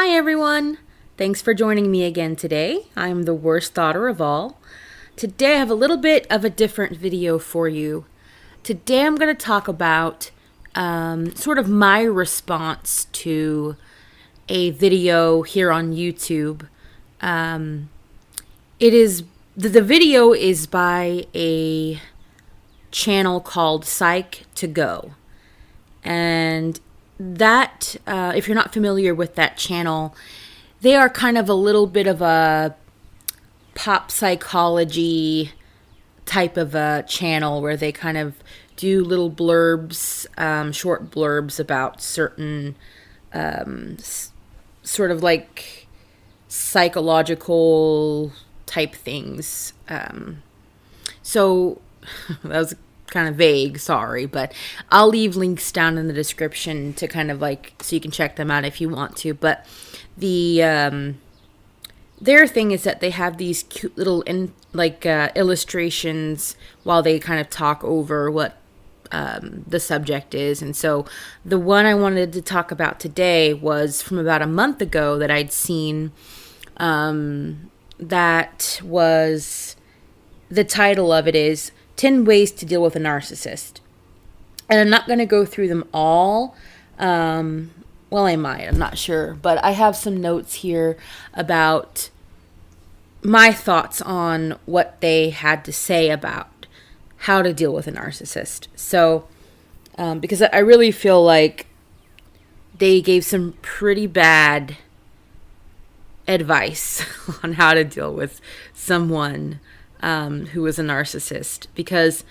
Hi everyone! Thanks for joining me again today. I'm the worst daughter of all. Today I have a little bit of a different video for you. Today I'm going to talk about sort of my response to a video here on YouTube. The video is by a channel called Psych2Go. And that, if you're not familiar with that channel, they are kind of a little bit of a pop psychology type of a channel where they kind of do little blurbs, short blurbs about certain sort of like psychological type things. So that was kind of vague, sorry, but I'll leave links down in the description to kind of like, so you can check them out if you want to. But the their thing is that they have these cute little illustrations while they kind of talk over what the subject is. And so the one I wanted to talk about today was from about a month ago that I'd seen. That was, the title of it is 10 Ways to Deal with a Narcissist. And I'm not going to go through them all. Well, I might. I'm not sure. But I have some notes here about my thoughts on what they had to say about how to deal with a narcissist. So, because I really feel like they gave some pretty bad advice on how to deal with someone who was a narcissist, because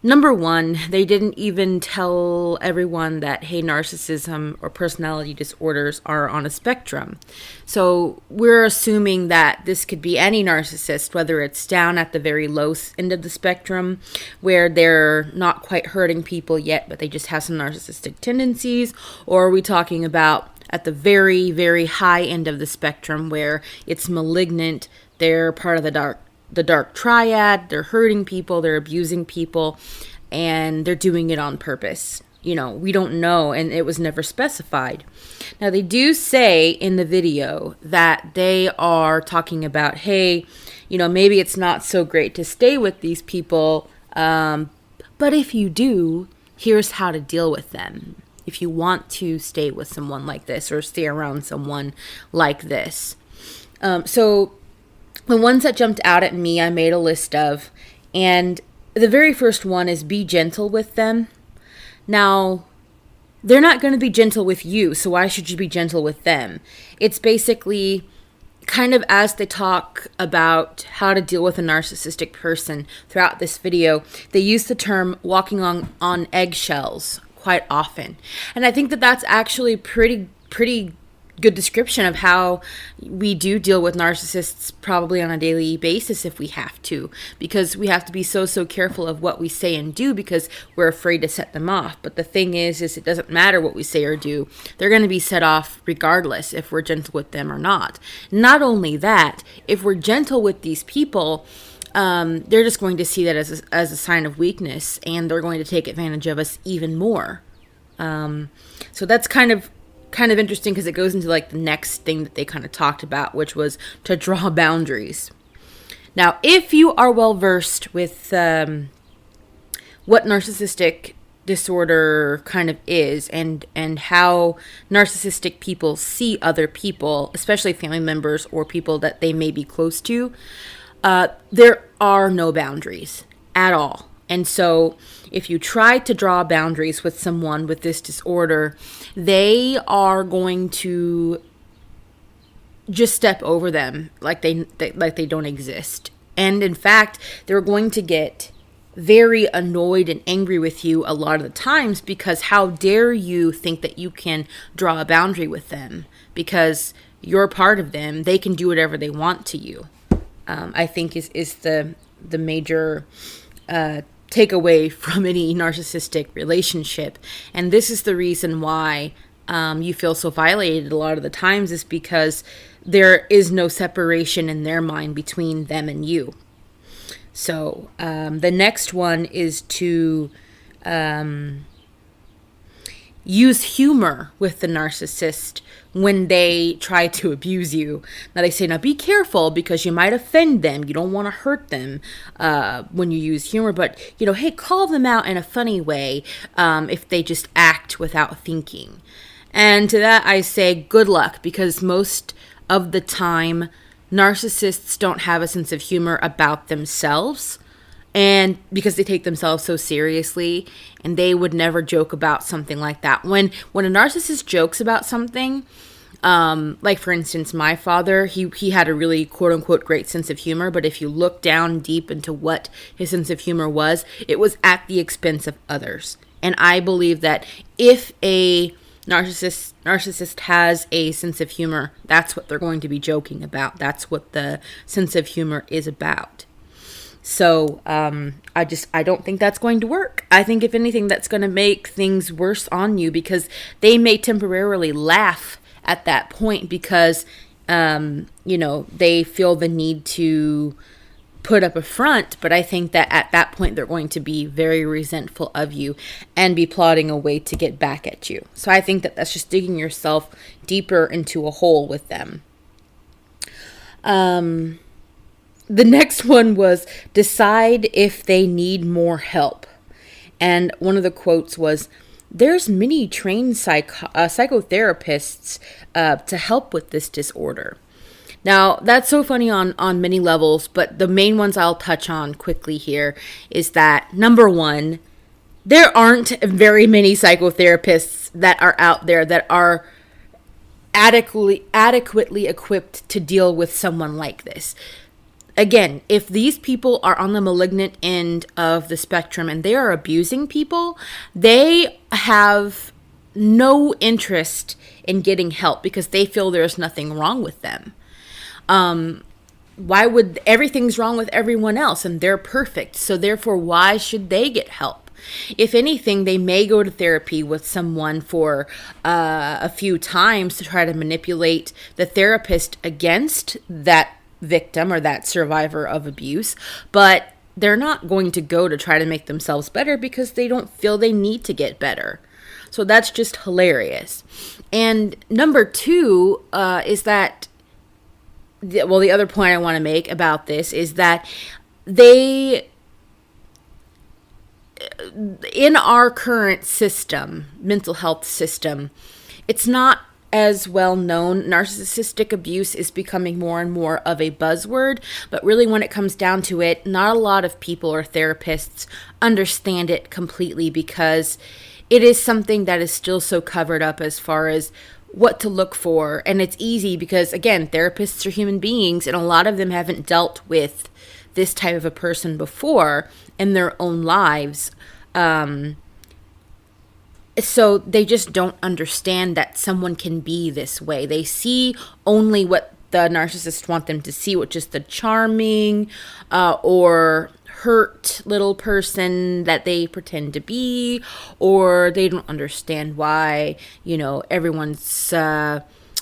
number one, they didn't even tell everyone that, hey, narcissism or personality disorders are on a spectrum. So we're assuming that this could be any narcissist, whether it's down at the very low end of the spectrum where they're not quite hurting people yet, but they just have some narcissistic tendencies, or are we talking about at the very, very high end of the spectrum where it's malignant, they're part of the dark triad, they're hurting people, they're abusing people, and they're doing it on purpose. You know, we don't know, and it was never specified. Now, they do say in the video that they are talking about, hey, you know, maybe it's not so great to stay with these people, but if you do, here's how to deal with them. If you want to stay with someone like this or stay around someone like this. So the ones that jumped out at me, I made a list of, and the very first one is be gentle with them. Now, they're not going to be gentle with you, so why should you be gentle with them? It's basically kind of as they talk about how to deal with a narcissistic person throughout this video, they use the term walking on eggshells quite often. And I think that that's actually pretty good description of how we do deal with narcissists probably on a daily basis if we have to, because we have to be so careful of what we say and do because we're afraid to set them off. But the thing is it doesn't matter what we say or do. They're going to be set off regardless if we're gentle with them or not. Not only that, if we're gentle with these people, they're just going to see that as a sign of weakness, and they're going to take advantage of us even more. So that's kind of interesting because it goes into like the next thing that they kind of talked about, which was to draw boundaries. Now, if you are well versed with what narcissistic disorder kind of is and how narcissistic people see other people, especially family members or people that they may be close to, there are no boundaries at all. And so if you try to draw boundaries with someone with this disorder, they are going to just step over them like they don't exist. And in fact, they're going to get very annoyed and angry with you a lot of the times because how dare you think that you can draw a boundary with them because you're part of them. They can do whatever they want to you. I think is the major takeaway from any narcissistic relationship. And this is the reason why you feel so violated a lot of the times, is because there is no separation in their mind between them and you. So the next one is to use humor with the narcissist when they try to abuse you. Now they say, now be careful because you might offend them. You don't want to hurt them when you use humor. But, hey, call them out in a funny way if they just act without thinking. And to that I say good luck, because most of the time narcissists don't have a sense of humor about themselves. And because they take themselves so seriously, and they would never joke about something like that. When a narcissist jokes about something, like for instance, my father, he had a really quote unquote great sense of humor, but if you look down deep into what his sense of humor was, it was at the expense of others. And I believe that if a narcissist has a sense of humor, that's what they're going to be joking about. That's what the sense of humor is about. So I don't think that's going to work. I think if anything, that's going to make things worse on you, because they may temporarily laugh at that point because, they feel the need to put up a front. But I think that at that point, they're going to be very resentful of you and be plotting a way to get back at you. So I think that that's just digging yourself deeper into a hole with them. The next one was decide if they need more help. And one of the quotes was, there's many trained psychotherapists to help with this disorder. Now, that's so funny on many levels, but the main ones I'll touch on quickly here is that, number one, there aren't very many psychotherapists that are out there that are adequately equipped to deal with someone like this. Again, if these people are on the malignant end of the spectrum and they are abusing people, they have no interest in getting help because they feel there's nothing wrong with them. Why would everything's wrong with everyone else and they're perfect? So therefore, why should they get help? If anything, they may go to therapy with someone for a few times to try to manipulate the therapist against that victim or that survivor of abuse, but they're not going to go to try to make themselves better because they don't feel they need to get better. So that's just hilarious. And number two is that, the other point I want to make about this is that in our current system, mental health system, it's not as well known. Narcissistic abuse is becoming more and more of a buzzword, but really when it comes down to it, not a lot of people or therapists understand it completely because it is something that is still so covered up as far as what to look for. And it's easy because, again, therapists are human beings and a lot of them haven't dealt with this type of a person before in their own lives. So they just don't understand that someone can be this way. They see only what the narcissists want them to see, which is the charming or hurt little person that they pretend to be, or they don't understand why, everyone's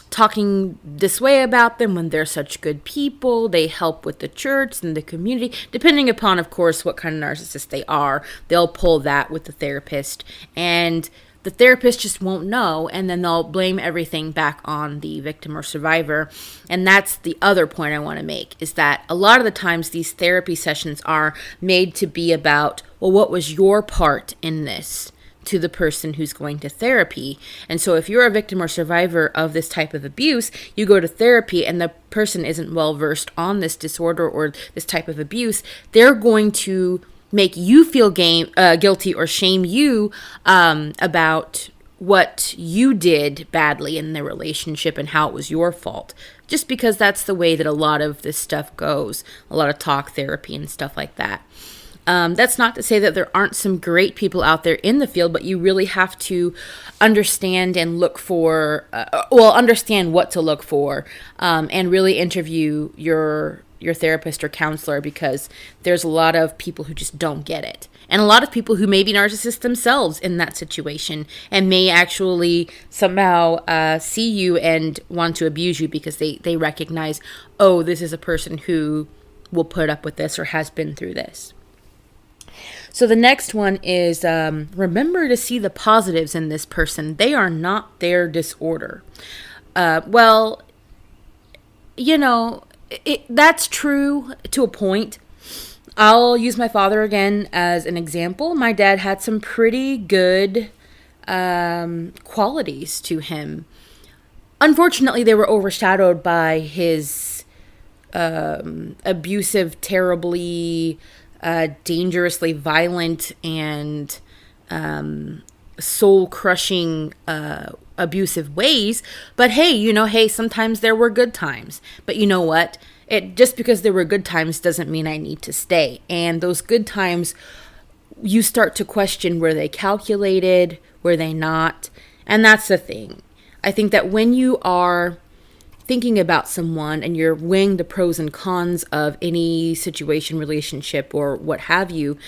talking this way about them when they're such good people. They help with the church and the community. Depending upon, of course, what kind of narcissist they are, they'll pull that with the therapist. And the therapist just won't know, and then they'll blame everything back on the victim or survivor. And that's the other point I want to make, is that a lot of the times these therapy sessions are made to be about, well, what was your part in this to the person who's going to therapy? And so if you're a victim or survivor of this type of abuse, you go to therapy and the person isn't well versed on this disorder or this type of abuse, they're going to make you feel guilty or shame you about what you did badly in the relationship and how it was your fault. Just because that's the way that a lot of this stuff goes, a lot of talk therapy and stuff like that. That's not to say that there aren't some great people out there in the field, but you really have to understand and look for, understand what to look for, and really interview your therapist or counselor, because there's a lot of people who just don't get it. And a lot of people who may be narcissists themselves in that situation and may actually somehow see you and want to abuse you because they recognize, oh, this is a person who will put up with this or has been through this. So the next one is remember to see the positives in this person. They are not their disorder. Well, that's true to a point. I'll use my father again as an example. My dad had some pretty good qualities to him. Unfortunately, they were overshadowed by his abusive, terribly, dangerously violent, and soul-crushing abusive ways. But hey, sometimes there were good times. But you know what? Just because there were good times doesn't mean I need to stay. And those good times, you start to question, were they calculated? Were they not? And that's the thing. I think that when you are thinking about someone and you're weighing the pros and cons of any situation, relationship, or what have you,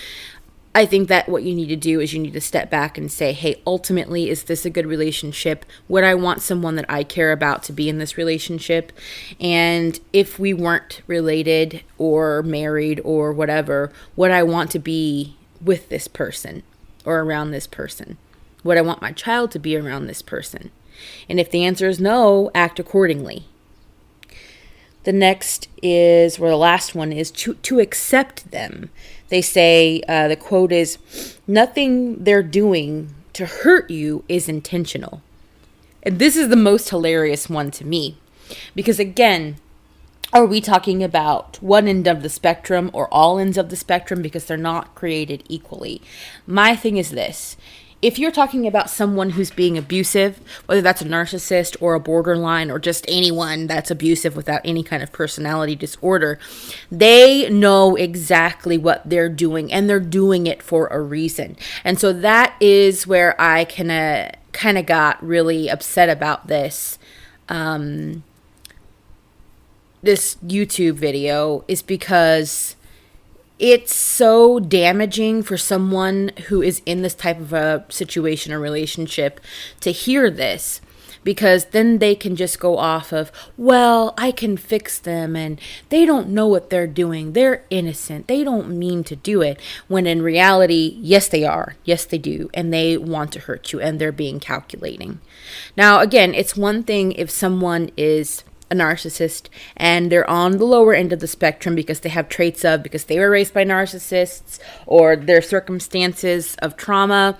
I think that what you need to do is you need to step back and say, hey, ultimately, is this a good relationship? Would I want someone that I care about to be in this relationship? And if we weren't related or married or whatever, would I want to be with this person or around this person? Would I want my child to be around this person? And if the answer is no, act accordingly. The next is, or the last one is to accept them. They say, the quote is, nothing they're doing to hurt you is intentional. And this is the most hilarious one to me. Because again, are we talking about one end of the spectrum or all ends of the spectrum? Because they're not created equally. My thing is this. If you're talking about someone who's being abusive, whether that's a narcissist or a borderline or just anyone that's abusive without any kind of personality disorder, they know exactly what they're doing, and they're doing it for a reason. And so that is where I kind of got really upset about this this YouTube video, is because it's so damaging for someone who is in this type of a situation or relationship to hear this, because then they can just go off of, well, I can fix them and they don't know what they're doing. They're innocent. They don't mean to do it. When in reality, yes, they are. Yes, they do. And they want to hurt you, and they're being calculating. Now, again, it's one thing if someone is a narcissist and they're on the lower end of the spectrum because they have traits of, because they were raised by narcissists, or their circumstances of trauma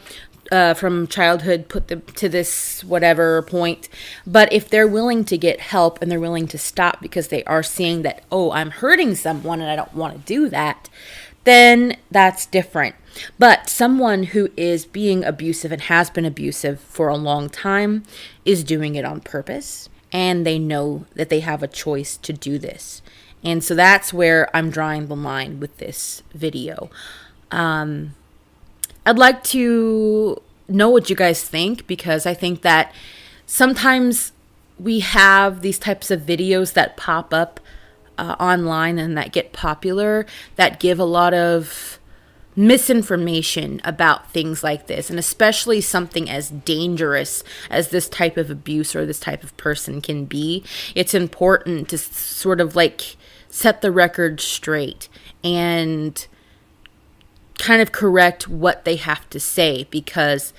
from childhood put them to this whatever point. But if they're willing to get help and they're willing to stop because they are seeing that, oh, I'm hurting someone and I don't want to do that, then that's different. But someone who is being abusive and has been abusive for a long time is doing it on purpose. And they know that they have a choice to do this. And so that's where I'm drawing the line with this video. I'd like to know what you guys think, because I think that sometimes we have these types of videos that pop up online and that get popular, that give a lot of misinformation about things like this, and especially something as dangerous as this type of abuse or this type of person can be. It's important to sort of like set the record straight and kind of correct what they have to say, because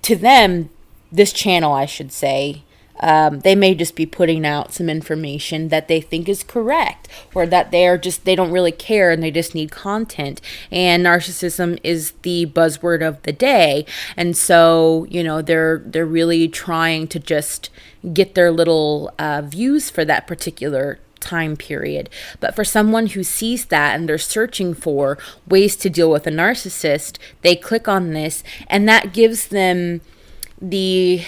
to them, this channel, I should say, they may just be putting out some information that they think is correct, or that they don't really care and they just need content. And narcissism is the buzzword of the day. And so, they're really trying to just get their little views for that particular time period. But for someone who sees that and they're searching for ways to deal with a narcissist, they click on this, and that gives them the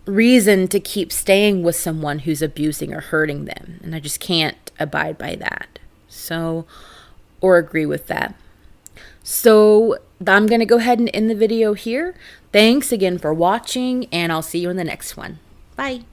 reason to keep staying with someone who's abusing or hurting them. And I just can't abide by that. So, or agree with that. So I'm going to go ahead and end the video here. Thanks again for watching, and I'll see you in the next one. Bye.